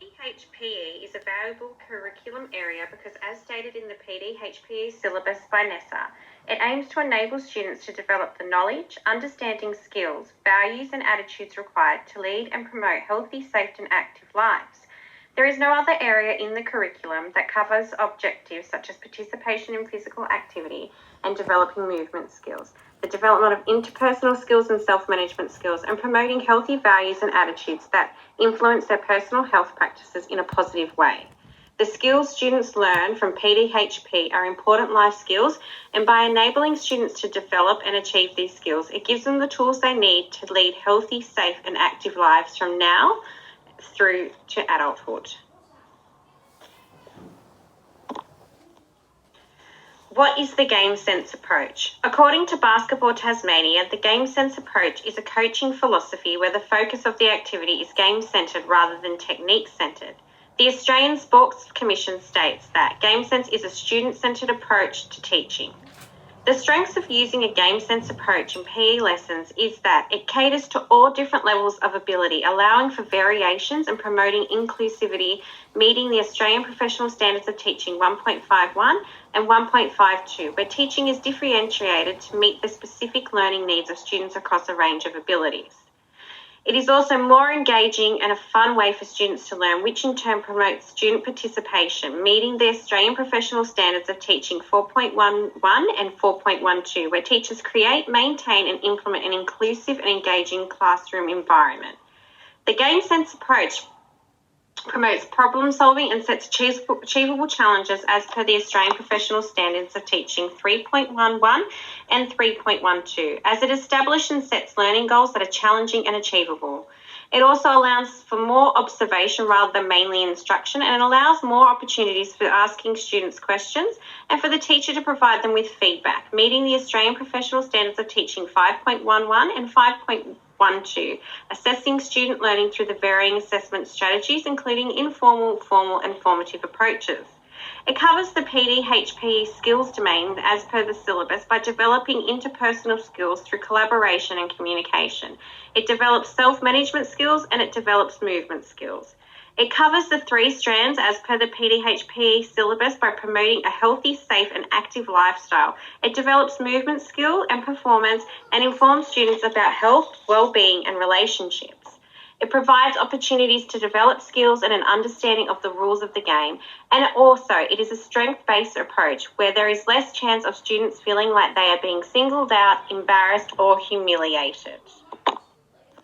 PDHPE is a valuable curriculum area because, as stated in the PDHPE syllabus by NESA, it aims to enable students to develop the knowledge, understanding, skills, values and attitudes required to lead and promote healthy, safe and active lives. There is no other area in the curriculum that covers objectives such as participation in physical activity and developing movement skills, the development of interpersonal skills and self-management skills, and promoting healthy values and attitudes that influence their personal health practices in a positive way. The skills students learn from PDHP are important life skills, and by enabling students to develop and achieve these skills, it gives them the tools they need to lead healthy, safe and active lives from now through to adulthood. What is the game sense approach? According to Basketball Tasmania, the game sense approach is a coaching philosophy where the focus of the activity is game-centred rather than technique-centred. The Australian Sports Commission states that game sense is a student-centred approach to teaching. The strengths of using a game sense approach in PE lessons is that it caters to all different levels of ability, allowing for variations and promoting inclusivity, meeting the Australian Professional Standards of Teaching 1.51 and 1.52, where teaching is differentiated to meet the specific learning needs of students across a range of abilities. It is also more engaging and a fun way for students to learn, which in turn promotes student participation, meeting the Australian Professional Standards of Teaching 4.11 and 4.12, where teachers create, maintain and implement an inclusive and engaging classroom environment. The game sense approach promotes problem solving and sets achievable challenges as per the Australian Professional Standards of Teaching 3.11 and 3.12, as it establishes and sets learning goals that are challenging and achievable. It also allows for more observation rather than mainly instruction, and it allows more opportunities for asking students questions and for the teacher to provide them with feedback, meeting the Australian Professional Standards of Teaching 5.11 and 5.12, assessing student learning through the varying assessment strategies, including informal, formal and formative approaches. It covers the PDHPE skills domain as per the syllabus by developing interpersonal skills through collaboration and communication. It develops self-management skills and it develops movement skills. It covers the three strands as per the PDHPE syllabus by promoting a healthy, safe and active lifestyle. It develops movement skill and performance and informs students about health, well-being and relationships. It provides opportunities to develop skills and an understanding of the rules of the game. And also, it is a strength-based approach where there is less chance of students feeling like they are being singled out, embarrassed or humiliated.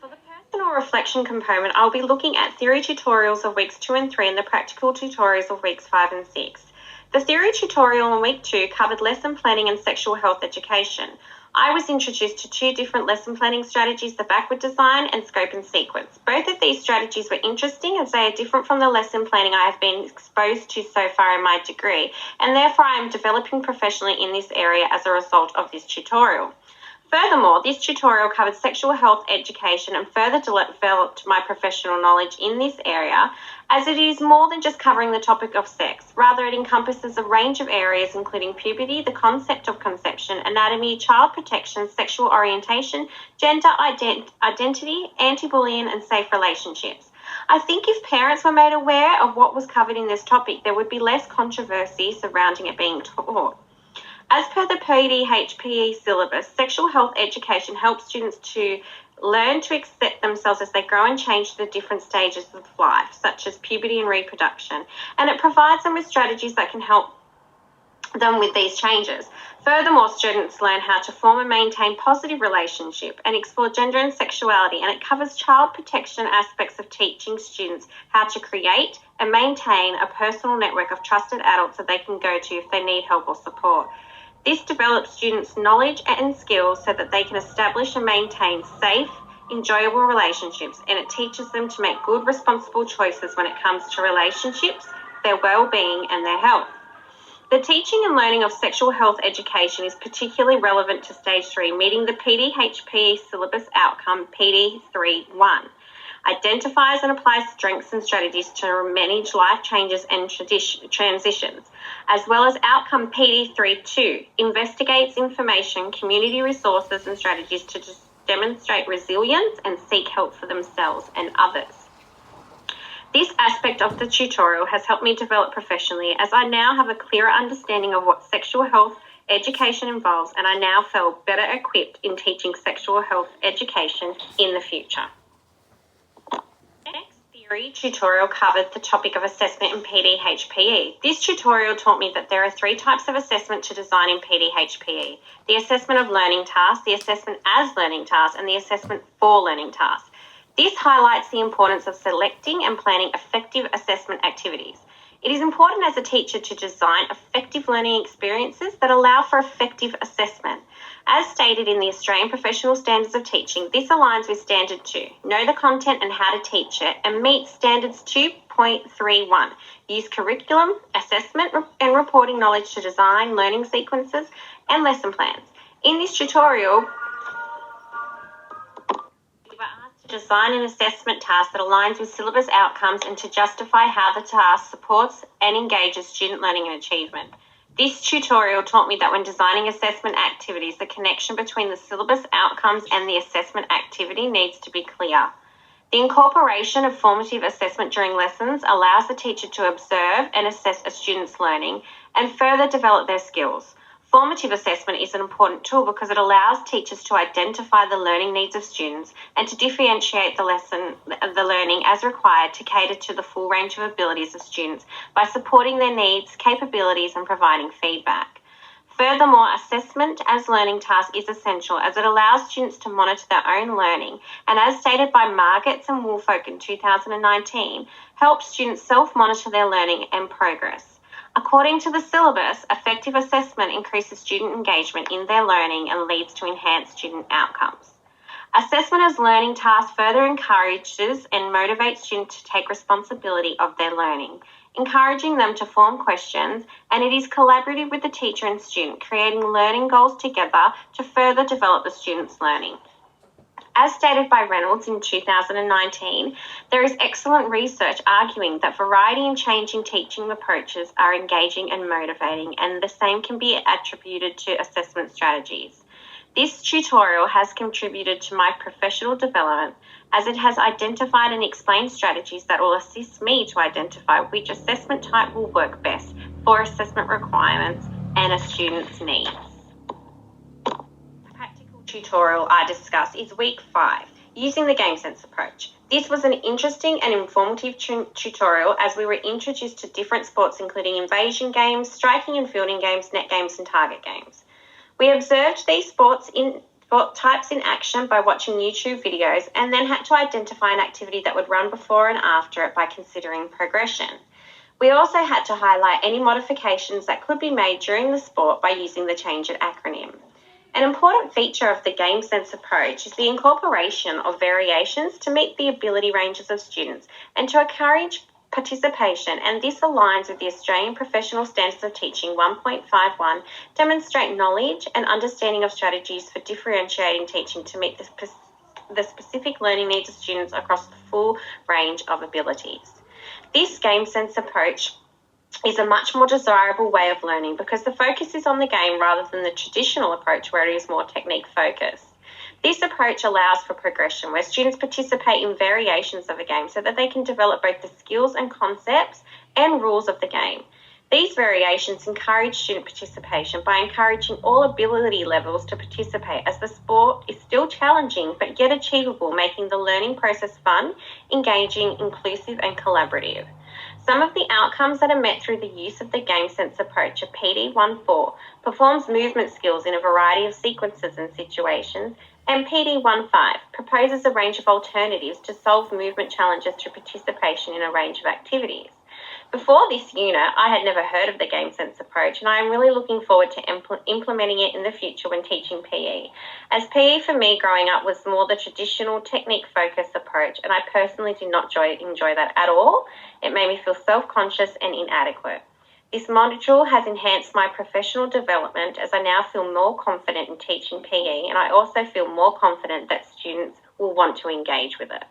For the personal reflection component, I'll be looking at theory tutorials of weeks 2 and 3 and the practical tutorials of weeks 5 and 6. The theory tutorial in week 2 covered lesson planning and sexual health education. I was introduced to 2 different lesson planning strategies, the backward design and scope and sequence. Both of these strategies were interesting as they are different from the lesson planning I have been exposed to so far in my degree, and therefore I am developing professionally in this area as a result of this tutorial. Furthermore, this tutorial covered sexual health education and further developed my professional knowledge in this area, as it is more than just covering the topic of sex. Rather, it encompasses a range of areas including puberty, the concept of conception, anatomy, child protection, sexual orientation, gender identity, anti-bullying and safe relationships. I think if parents were made aware of what was covered in this topic, there would be less controversy surrounding it being taught. As per the PDHPE syllabus, sexual health education helps students to learn to accept themselves as they grow and change to the different stages of life, such as puberty and reproduction, and it provides them with strategies that can help them with these changes. Furthermore, students learn how to form and maintain positive relationships and explore gender and sexuality, and it covers child protection aspects of teaching students how to create and maintain a personal network of trusted adults that they can go to if they need help or support. This develops students' knowledge and skills so that they can establish and maintain safe, enjoyable relationships, and it teaches them to make good, responsible choices when it comes to relationships, their well-being and their health. The teaching and learning of sexual health education is particularly relevant to Stage 3, meeting the PDHPE syllabus outcome PD3.1. Identifies and applies strengths and strategies to manage life changes and transitions, as well as outcome PD3.2, investigates information, community resources and strategies to demonstrate resilience and seek help for themselves and others. This aspect of the tutorial has helped me develop professionally as I now have a clearer understanding of what sexual health education involves, and I now feel better equipped in teaching sexual health education in the future. Next theory tutorial covered the topic of assessment in PDHPE. This tutorial taught me that there are 3 types of assessment to design in PDHPE: the assessment of learning tasks, the assessment as learning tasks, and the assessment for learning tasks. This highlights the importance of selecting and planning effective assessment activities. It is important as a teacher to design effective learning experiences that allow for effective assessment. As stated in the Australian Professional Standards of Teaching, this aligns with Standard 2, know the content and how to teach it, and meets Standards 2.31, use curriculum, assessment and reporting knowledge to design learning sequences and lesson plans. In this tutorial, design an assessment task that aligns with syllabus outcomes and to justify how the task supports and engages student learning and achievement. This tutorial taught me that when designing assessment activities, the connection between the syllabus outcomes and the assessment activity needs to be clear. The incorporation of formative assessment during lessons allows the teacher to observe and assess a student's learning and further develop their skills. Formative assessment is an important tool because it allows teachers to identify the learning needs of students and to differentiate the learning as required to cater to the full range of abilities of students by supporting their needs, capabilities, and providing feedback. Furthermore, assessment as learning task is essential as it allows students to monitor their own learning and, as stated by Margetts and Woolfolk in 2019, helps students self-monitor their learning and progress. According to the syllabus, effective assessment increases student engagement in their learning and leads to enhanced student outcomes. Assessment as learning tasks further encourages and motivates students to take responsibility of their learning, encouraging them to form questions, and it is collaborative with the teacher and student, creating learning goals together to further develop the student's learning. As stated by Reynolds in 2019, there is excellent research arguing that variety and changing teaching approaches are engaging and motivating, and the same can be attributed to assessment strategies. This tutorial has contributed to my professional development as it has identified and explained strategies that will assist me to identify which assessment type will work best for assessment requirements and a student's needs. Tutorial I discussed is week 5, using the game sense approach. This was an interesting and informative tutorial as we were introduced to different sports including invasion games, striking and fielding games, net games and target games. We observed these sport types in action by watching YouTube videos and then had to identify an activity that would run before and after it by considering progression. We also had to highlight any modifications that could be made during the sport by using the Change It acronym. An important feature of the game sense approach is the incorporation of variations to meet the ability ranges of students and to encourage participation, and this aligns with the Australian Professional Standards of Teaching 1.51, demonstrate knowledge and understanding of strategies for differentiating teaching to meet the specific learning needs of students across the full range of abilities. This game sense approach is a much more desirable way of learning because the focus is on the game rather than the traditional approach where it is more technique focused. This approach allows for progression where students participate in variations of a game so that they can develop both the skills and concepts and rules of the game. These variations encourage student participation by encouraging all ability levels to participate as the sport is still challenging but yet achievable, making the learning process fun, engaging, inclusive and collaborative. Some of the outcomes that are met through the use of the game sense approach are PD14 performs movement skills in a variety of sequences and situations, and PD15 proposes a range of alternatives to solve movement challenges through participation in a range of activities. Before this unit, I had never heard of the game sense approach, and I am really looking forward to implementing it in the future when teaching PE. As PE for me growing up was more the traditional technique-focused approach, and I personally did not enjoy that at all. It made me feel self-conscious and inadequate. This module has enhanced my professional development as I now feel more confident in teaching PE, and I also feel more confident that students will want to engage with it.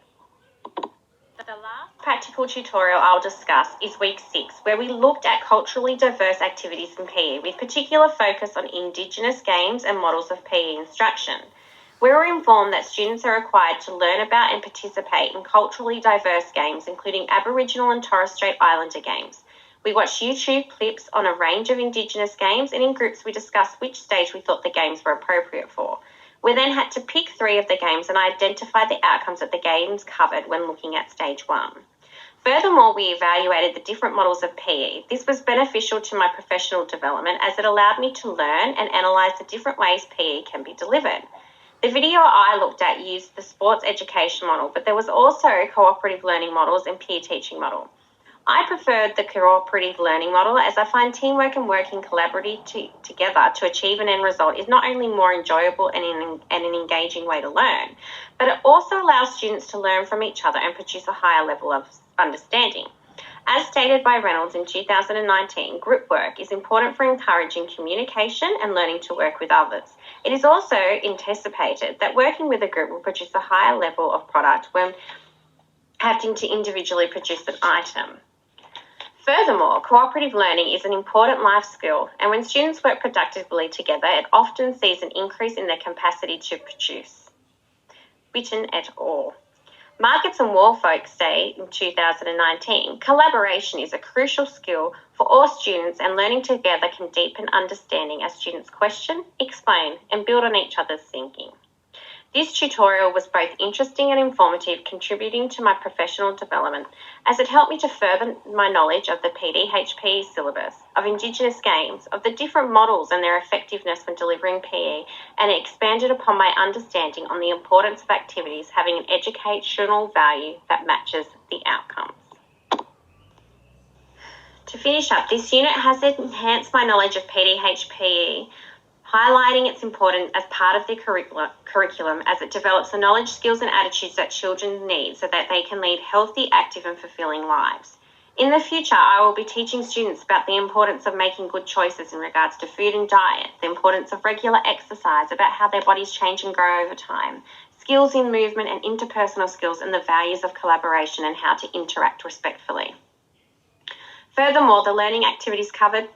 The last practical tutorial I'll discuss is week 6, where we looked at culturally diverse activities in PE with particular focus on Indigenous games and models of PE instruction. We were informed that students are required to learn about and participate in culturally diverse games, including Aboriginal and Torres Strait Islander games. We watched YouTube clips on a range of Indigenous games, and in groups we discussed which stage we thought the games were appropriate for. We then had to pick 3 of the games and identify the outcomes that the games covered when looking at stage 1. Furthermore, we evaluated the different models of PE. This was beneficial to my professional development as it allowed me to learn and analyse the different ways PE can be delivered. The video I looked at used the sports education model, but there was also cooperative learning models and peer teaching model. I preferred the cooperative learning model as I find teamwork and working collaboratively together to achieve an end result is not only more enjoyable and an engaging way to learn, but it also allows students to learn from each other and produce a higher level of understanding. As stated by Reynolds in 2019, group work is important for encouraging communication and learning to work with others. It is also anticipated that working with a group will produce a higher level of product when having to individually produce an item. Furthermore, cooperative learning is an important life skill, and when students work productively together, it often sees an increase in their capacity to produce. Witten et al. Markets and Woolfolk say in 2019, collaboration is a crucial skill for all students, and learning together can deepen understanding as students question, explain, and build on each other's thinking. This tutorial was both interesting and informative, contributing to my professional development as it helped me to further my knowledge of the PDHPE syllabus, of Indigenous games, of the different models and their effectiveness when delivering PE, and it expanded upon my understanding on the importance of activities having an educational value that matches the outcomes. To finish up, this unit has enhanced my knowledge of PDHPE, highlighting its importance as part of the curriculum as it develops the knowledge, skills and attitudes that children need so that they can lead healthy, active and fulfilling lives. In the future, I will be teaching students about the importance of making good choices in regards to food and diet, the importance of regular exercise, about how their bodies change and grow over time, skills in movement and interpersonal skills, and the values of collaboration and how to interact respectfully. Furthermore, the learning activities covered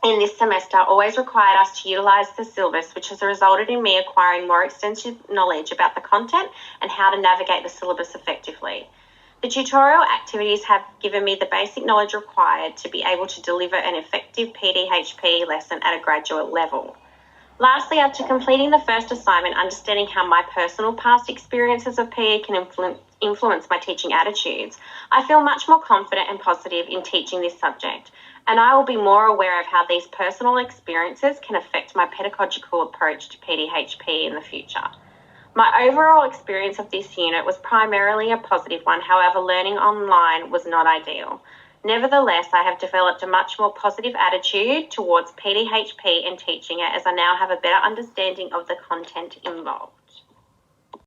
in this semester always required us to utilise the syllabus, which has resulted in me acquiring more extensive knowledge about the content and how to navigate the syllabus effectively. The tutorial activities have given me the basic knowledge required to be able to deliver an effective PDHPE lesson at a graduate level. Lastly, after completing the first assignment, understanding how my personal past experiences of PE can influence my teaching attitudes, I feel much more confident and positive in teaching this subject, and I will be more aware of how these personal experiences can affect my pedagogical approach to PDHPE in the future. My overall experience of this unit was primarily a positive one, however, learning online was not ideal. Nevertheless, I have developed a much more positive attitude towards PDHPE and teaching it, as I now have a better understanding of the content involved.